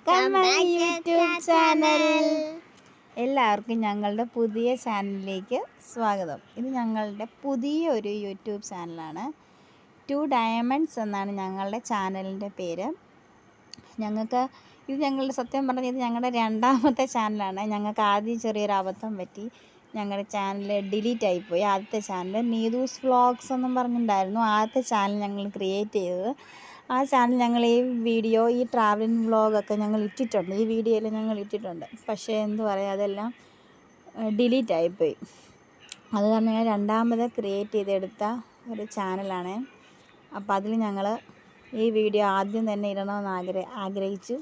Welcome my YouTube channel. എല്ലാവർക്കും ഞങ്ങളുടെ പുതിയ ചാനലിലേക്ക് സ്വാഗതം. ഇത് ഞങ്ങളുടെ പുതിയൊരു യൂട്യൂബ് ചാനലാണ്. 2 ഡയമണ്ട്സ് എന്നാണ് ഞങ്ങളുടെ ചാനലിൻ്റെ പേര്. ഞങ്ങളുടെ സത്യം പറഞ്ഞാൽ ഇത് ഞങ്ങളുടെ രണ്ടാമത്തെ ചാനലാണ്. ഞങ്ങൾക്ക് ആദ്യം ചെറിയൊരു അബദ്ധം പറ്റി. ഞങ്ങളുടെ ചാനൽ ഡിലീറ്റ് ആയിപ്പോയി. ആദ്യത്തെ ചാനൽ നീതൂസ് വ്ളോഗ്സ് എന്നും പറഞ്ഞിട്ടുണ്ടായിരുന്നു ആദ്യത്തെ ചാനൽ ഞങ്ങൾ ക്രിയേറ്റ് ചെയ്തത്. ആ ചാനൽ ഞങ്ങൾ ഈ ട്രാവലിംഗ് വ്ളോഗൊക്കെ ഞങ്ങൾ ഇട്ടിട്ടുണ്ട്. ഈ വീഡിയോയിൽ ഞങ്ങൾ ഇട്ടിട്ടുണ്ട്. പക്ഷേ എന്തു പറയുക, അതെല്ലാം ഡിലീറ്റ് ആയിപ്പോയി. അത് കാരണം ഞങ്ങൾ രണ്ടാമത് ക്രിയേറ്റ് ചെയ്തെടുത്ത ഒരു ചാനലാണ്. അപ്പോൾ അതിൽ ഞങ്ങൾ ഈ വീഡിയോ ആദ്യം തന്നെ ഇടണമെന്ന് ആഗ്രഹിച്ചു.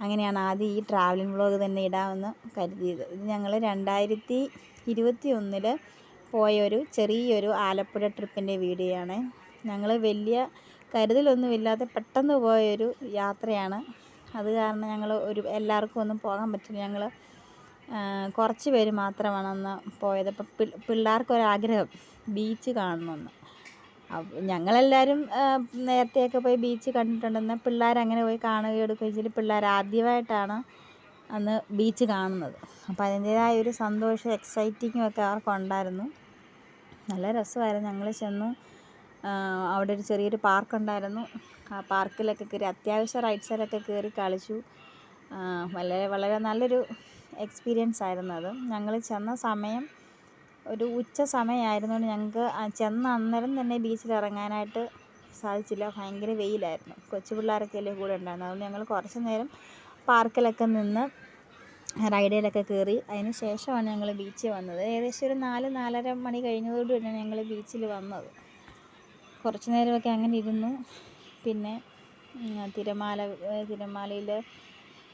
അങ്ങനെയാണ് ആദ്യം ഈ ട്രാവലിംഗ് വ്ളോഗ് തന്നെ ഇടാമെന്ന് കരുതിയത്. ഇത് ഞങ്ങൾ 2021 പോയൊരു ചെറിയൊരു ആലപ്പുഴ ട്രിപ്പിൻ്റെ വീഡിയോ ആണ്. ഞങ്ങൾ വലിയ കരുതലൊന്നുമില്ലാതെ പെട്ടെന്ന് പോയൊരു യാത്രയാണ്. അത് കാരണം ഞങ്ങൾ എല്ലാവർക്കും ഒന്നും പോകാൻ പറ്റില്ല. ഞങ്ങൾ കുറച്ച് പേര് മാത്രമാണ് അന്ന് പോയത്. അപ്പം പിള്ളേർക്കൊരാഗ്രഹം ബീച്ച് കാണണമെന്ന്. ഞങ്ങളെല്ലാവരും നേരത്തെയൊക്കെ പോയി ബീച്ച് കണ്ടിട്ടുണ്ടെന്ന്. പിള്ളേരങ്ങനെ പോയി കാണുകയോ എടുക്കുകയോ ചെയ്തിട്ട് പിള്ളേർ ആദ്യമായിട്ടാണ് അന്ന് ബീച്ച് കാണുന്നത്. അപ്പോൾ അതിൻ്റേതായ ഒരു സന്തോഷം എക്സൈറ്റിങ്ങും ഒക്കെ അവർക്കുണ്ടായിരുന്നു. നല്ല രസമായിരുന്നു. ഞങ്ങൾ ചെന്നു. അവിടെ ഒരു ചെറിയൊരു പാർക്കുണ്ടായിരുന്നു. ആ പാർക്കിലൊക്കെ കയറി അത്യാവശ്യം റൈഡ്സിലൊക്കെ കയറി കളിച്ചു. വളരെ നല്ലൊരു എക്സ്പീരിയൻസ് ആയിരുന്നു അത്. ഞങ്ങൾ ചെന്ന സമയം ഒരു ഉച്ച സമയമായിരുന്നുകൊണ്ട് ഞങ്ങൾക്ക് ചെന്ന അന്നേരം തന്നെ ബീച്ചിൽ ഇറങ്ങാനായിട്ട് സാധിച്ചില്ല. ഭയങ്കര വെയിലായിരുന്നു. കൊച്ചു പിള്ളേരൊക്കെ അല്ലേ കൂടെ ഉണ്ടായിരുന്നു. അതുകൊണ്ട് ഞങ്ങൾ കുറച്ച് നേരം പാർക്കിലൊക്കെ നിന്ന് റൈഡിലൊക്കെ കയറി. അതിന് ശേഷമാണ് ഞങ്ങൾ ബീച്ചിൽ വന്നത്. ഏകദേശം ഒരു 4-4:30 മണി കഴിഞ്ഞതോടുകൂടിയാണ് ഞങ്ങൾ ബീച്ചിൽ വന്നത്. കുറച്ച് നേരമൊക്കെ അങ്ങനെ ഇരുന്നു. പിന്നെ തിരമാലയിൽ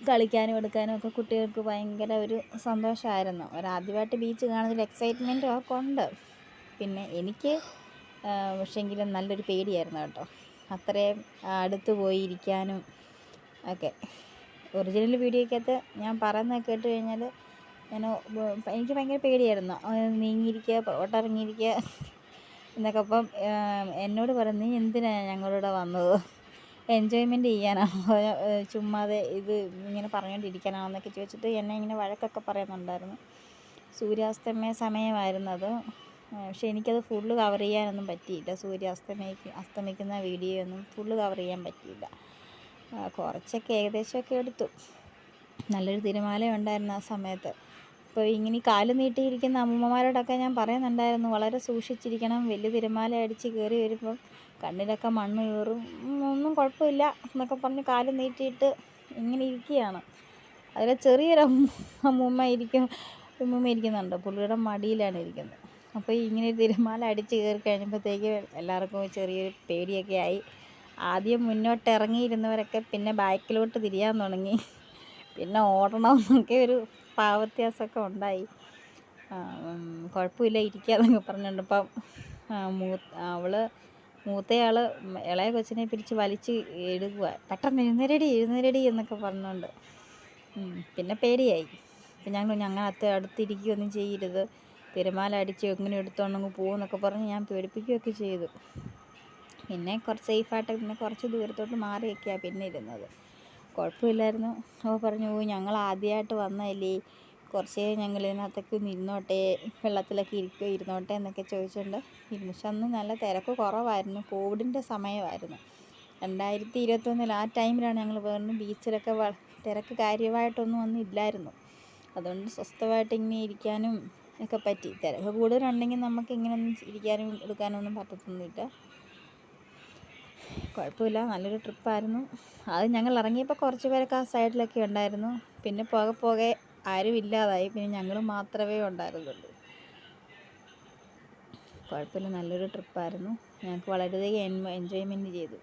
കളിക്കാനും എടുക്കാനും ഒക്കെ കുട്ടികൾക്ക് ഭയങ്കര ഒരു സന്തോഷമായിരുന്നു. ആദ്യമായിട്ട് ബീച്ച് കാണുന്നതിൽ എക്സൈറ്റ്മെൻറ്റും അവർക്കുണ്ട്. പിന്നെ എനിക്ക് പക്ഷേങ്കിലും നല്ലൊരു പേടിയായിരുന്നു കേട്ടോ. അത്രയും അടുത്ത് പോയി ഇരിക്കാനും ഒക്കെ. ഒറിജിനൽ വീഡിയോയ്ക്കകത്ത് ഞാൻ പറയുന്നത് കേട്ട് കഴിഞ്ഞാൽ എനിക്ക് ഭയങ്കര പേടിയായിരുന്നു. നീങ്ങിയിരിക്കുക, പുറകോട്ട് ഇറങ്ങിയിരിക്കുക എന്നൊക്കെ. അപ്പം എന്നോട് പറഞ്ഞു, നീ എന്തിനാണ് ഞങ്ങളിവിടെ വന്നത്? എൻജോയ്മെൻറ്റ് ചെയ്യാനാണോ, ചുമ്മാതെ ഇത് ഇങ്ങനെ പറഞ്ഞുകൊണ്ടിരിക്കാനാണോ എന്നൊക്കെ ചോദിച്ചിട്ട് എന്നെ ഇങ്ങനെ വഴക്കൊക്കെ പറയുന്നുണ്ടായിരുന്നു. സൂര്യാസ്തമയ സമയമായിരുന്നത്. പക്ഷെ എനിക്കത് ഫുള്ള് കവർ ചെയ്യാനൊന്നും പറ്റിയില്ല. അസ്തമിക്കുന്ന വീഡിയോ ഒന്നും ഫുള്ള് കവർ ചെയ്യാൻ പറ്റിയില്ല. കുറച്ചൊക്കെ ഏകദേശമൊക്കെ എടുത്തു. നല്ലൊരു തിരമാല ഉണ്ടായിരുന്നു ആ സമയത്ത്. ഇപ്പോൾ ഇങ്ങനെ കാല് നീട്ടിയിരിക്കുന്ന അമ്മൂമ്മമാരോടൊക്കെ ഞാൻ പറയുന്നുണ്ടായിരുന്നു, വളരെ സൂക്ഷിച്ചിരിക്കണം. വലിയ തിരമാല അടിച്ച് കയറി വരുമ്പം കണ്ണിലൊക്കെ മണ്ണ് കയറും, ഒന്നും കുഴപ്പമില്ല എന്നൊക്കെ പറഞ്ഞ് കാല് നീട്ടിയിട്ട് ഇങ്ങനെ ഇരിക്കുകയാണ്. അതിൽ ചെറിയൊരു അമ്മൂമ്മ ഇരിക്കുന്നുണ്ട്. പുള്ളിയുടെ മടിയിലാണ് ഇരിക്കുന്നത്. അപ്പോൾ ഇങ്ങനെ ഒരു തിരമാല അടിച്ച് കയറി കഴിഞ്ഞപ്പോഴത്തേക്ക് എല്ലാവർക്കും ചെറിയൊരു പേടിയൊക്കെ ആയി. ആദ്യം മുന്നോട്ട് ഇറങ്ങിയിരുന്നവരൊക്കെ പിന്നെ ബാക്കിലോട്ട് തിരിയാൻ തുടങ്ങി. പിന്നെ ഓടണമെന്നൊക്കെ ഒരു വ്യത്യാസമൊക്കെ ഉണ്ടായി. കുഴപ്പമില്ല, ഇരിക്കാന്നൊക്കെ പറഞ്ഞുകൊണ്ട് ഇപ്പം മൂത്തയാൾ ഇളയ കൊച്ചിനെ പിടിച്ച് വലിച്ച് എടുക്കുക. പെട്ടെന്ന് എഴുന്നേരടി എന്നൊക്കെ പറഞ്ഞുകൊണ്ട്. പിന്നെ പേടിയായി. അപ്പം ഞങ്ങൾ അടുത്തിരിക്കുകയൊന്നും ചെയ്യരുത്, തിരമാല അടിച്ച് എങ്ങനെ എടുത്തോണ്ടങ്ങ് പോകുമെന്നൊക്കെ പറഞ്ഞ് ഞാൻ പേടിപ്പിക്കുകയൊക്കെ ചെയ്തു. പിന്നെ കുറച്ച് സേഫായിട്ട് പിന്നെ കുറച്ച് ദൂരത്തോട്ട് മാറിയൊക്കെയാണ് പിന്നെ ഇരുന്നത്. കുഴപ്പമില്ലായിരുന്നു. അപ്പോൾ പറഞ്ഞു, ഞങ്ങൾ ആദ്യമായിട്ട് വന്നതല്ലേ, കുറച്ച് ഞങ്ങൾ ഇതിനകത്തൊക്കെ ഒന്ന് ഇരുന്നോട്ടെ, വെള്ളത്തിലൊക്കെ ഇരുന്നോട്ടെ എന്നൊക്കെ ചോദിച്ചുകൊണ്ട് ഇരുന്നു. പക്ഷെ അന്ന് നല്ല തിരക്ക് കുറവായിരുന്നു. കോവിഡിൻ്റെ സമയമായിരുന്നു. 2021 ആ ടൈമിലാണ് ഞങ്ങൾ വേറെ ബീച്ചിലൊക്കെ തിരക്ക് കാര്യമായിട്ടൊന്നും ഒന്നും ഇല്ലായിരുന്നു. അതുകൊണ്ട് സ്വസ്ഥമായിട്ട് ഇങ്ങനെ ഇരിക്കാനും ഒക്കെ പറ്റി. തിരക്ക് കൂടുതലുണ്ടെങ്കിൽ നമുക്ക് ഇങ്ങനെയൊന്നും ഇരിക്കാനും എടുക്കാനും ഒന്നും പറ്റത്തൊന്നുമില്ല. കുഴപ്പമില്ല, നല്ലൊരു ട്രിപ്പായിരുന്നു. അത് ഞങ്ങൾ ഇറങ്ങിയപ്പോൾ കുറച്ച് പേരൊക്കെ ആ സൈഡിലൊക്കെ ഉണ്ടായിരുന്നു. പിന്നെ പോകെ ആരും ഇല്ലാതായി. പിന്നെ ഞങ്ങൾ മാത്രമേ ഉണ്ടായിരുന്നുള്ളൂ. കുഴപ്പമില്ല, നല്ലൊരു ട്രിപ്പായിരുന്നു. ഞങ്ങൾക്ക് വളരെയധികം എൻജോയ്മെൻറ്റ് ചെയ്തു.